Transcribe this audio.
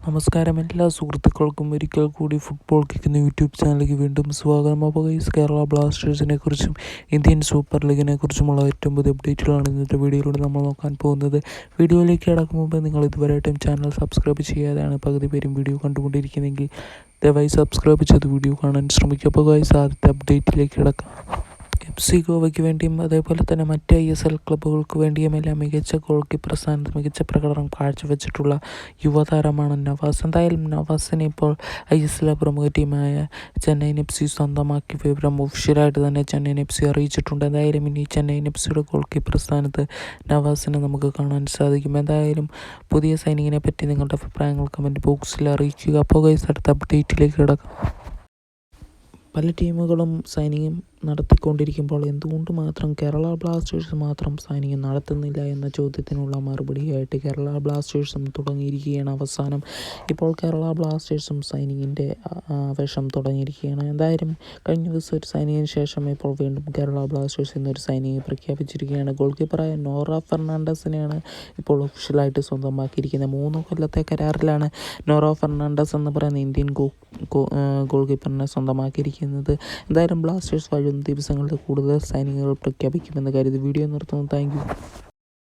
നമസ്കാരം എല്ലാ സുഹൃത്തുക്കൾക്കും ഒരിക്കൽ കൂടി ഫുട്ബോൾ കിക്കുന്ന യൂട്യൂബ് ചാനലിലേക്ക് വീണ്ടും സ്വാഗതം. അപ്പോൾ ഗൈസ്, കേരള ബ്ലാസ്റ്റേഴ്സിനെ കുറിച്ചും ഇന്ത്യൻ സൂപ്പർ ലീഗിനെ കുറിച്ചുമുള്ള ഏറ്റവും പുതിയ അപ്ഡേറ്റുകളാണ് ഇന്നത്തെ വീഡിയോയിലൂടെ നമ്മൾ നോക്കാൻ പോകുന്നത്. വീഡിയോയിലേക്ക് കടക്കും മുമ്പ് നിങ്ങൾ ഇതുവരെയായിട്ടും ചാനൽ സബ്സ്ക്രൈബ് ചെയ്യാതെയാണ് പകുതി പേരും വീഡിയോ കണ്ടുകൊണ്ടിരിക്കുന്നതെങ്കിൽ ദയവായി സബ്സ്ക്രൈബ് ചെയ്ത് വീഡിയോ കാണാൻ ശ്രമിക്കുക. അപ്പോൾ ഗൈസ്, ആദ്യത്തെ അപ്ഡേറ്റിലേക്ക് കിടക്കാം. FC ഗോവയ്ക്ക് വേണ്ടിയും അതേപോലെ തന്നെ മറ്റ് ISL ക്ലബ്ബുകൾക്ക് വേണ്ടിയുമെല്ലാം മികച്ച ഗോൾ കീപ്പർ സ്ഥാനത്ത് മികച്ച പ്രകടനം കാഴ്ചവെച്ചിട്ടുള്ള യുവതാരമാണ് നവാസ്. എന്തായാലും നവാസിനെ ഇപ്പോൾ ISL പ്രമുഖ ടീമായ ചെന്നൈയിൻ FC സ്വന്തമാക്കിയ വിവരം ഒഫീഷ്യലായിട്ട് തന്നെ ചെന്നൈയിൻ FC അറിയിച്ചിട്ടുണ്ട്. എന്തായാലും ഇനി ചെന്നൈയിൻ FCയുടെ ഗോൾ കീപ്പർ സ്ഥാനത്ത് നവാസിനെ നമുക്ക് കാണാൻ സാധിക്കും. എന്തായാലും പുതിയ സൈനിങ്ങിനെ പറ്റി നിങ്ങളുടെ അഭിപ്രായങ്ങൾ കമൻറ്റ് ബോക്സിൽ അറിയിക്കുക. അപ്പോൾ ഗൈസ്, അടുത്ത അപ്ഡേറ്റിലേക്ക് കിടക്കാം. പല ടീമുകളും സൈനിങ് നടത്തിക്കൊണ്ടിരിക്കുമ്പോൾ എന്തുകൊണ്ട് മാത്രം കേരള ബ്ലാസ്റ്റേഴ്സ് മാത്രം സൈനിങ് നടത്തുന്നില്ല എന്ന ചോദ്യത്തിനുള്ള മറുപടിയായിട്ട് കേരള ബ്ലാസ്റ്റേഴ്സും തുടങ്ങിയിരിക്കുകയാണ്. അവസാനം ഇപ്പോൾ കേരള ബ്ലാസ്റ്റേഴ്സും സൈനിങ്ങിൻ്റെ ആവേശം തുടങ്ങിയിരിക്കുകയാണ്. എന്തായാലും കഴിഞ്ഞ ദിവസം ഒരു സൈനിങ്ങിന് ശേഷം ഇപ്പോൾ വീണ്ടും കേരള ബ്ലാസ്റ്റേഴ്സ് എന്നൊരു സൈനിങ് പ്രഖ്യാപിച്ചിരിക്കുകയാണ്. ഗോൾ കീപ്പറായ നോറ ഫെർണാണ്ടസിനെയാണ് ഇപ്പോൾ ഒഫീഷ്യലായിട്ട് സ്വന്തമാക്കിയിരിക്കുന്നത്. 3 കൊല്ലത്തെ കരാറിലാണ് നോറ ഫെർണാണ്ടസ് എന്ന് പറയുന്ന ഇന്ത്യൻ ഗോൾ കീപ്പറിനെ സ്വന്തമാക്കിയിരിക്കുന്നത്. എന്തായാലും ബ്ലാസ്റ്റേഴ്സ് വരും ദിവസങ്ങളിൽ കൂടുതൽ സൈനിങ്ങുകൾ പ്രഖ്യാപിക്കുമെന്ന് കരുതി വീഡിയോ നിർത്തുന്നു. Thank you.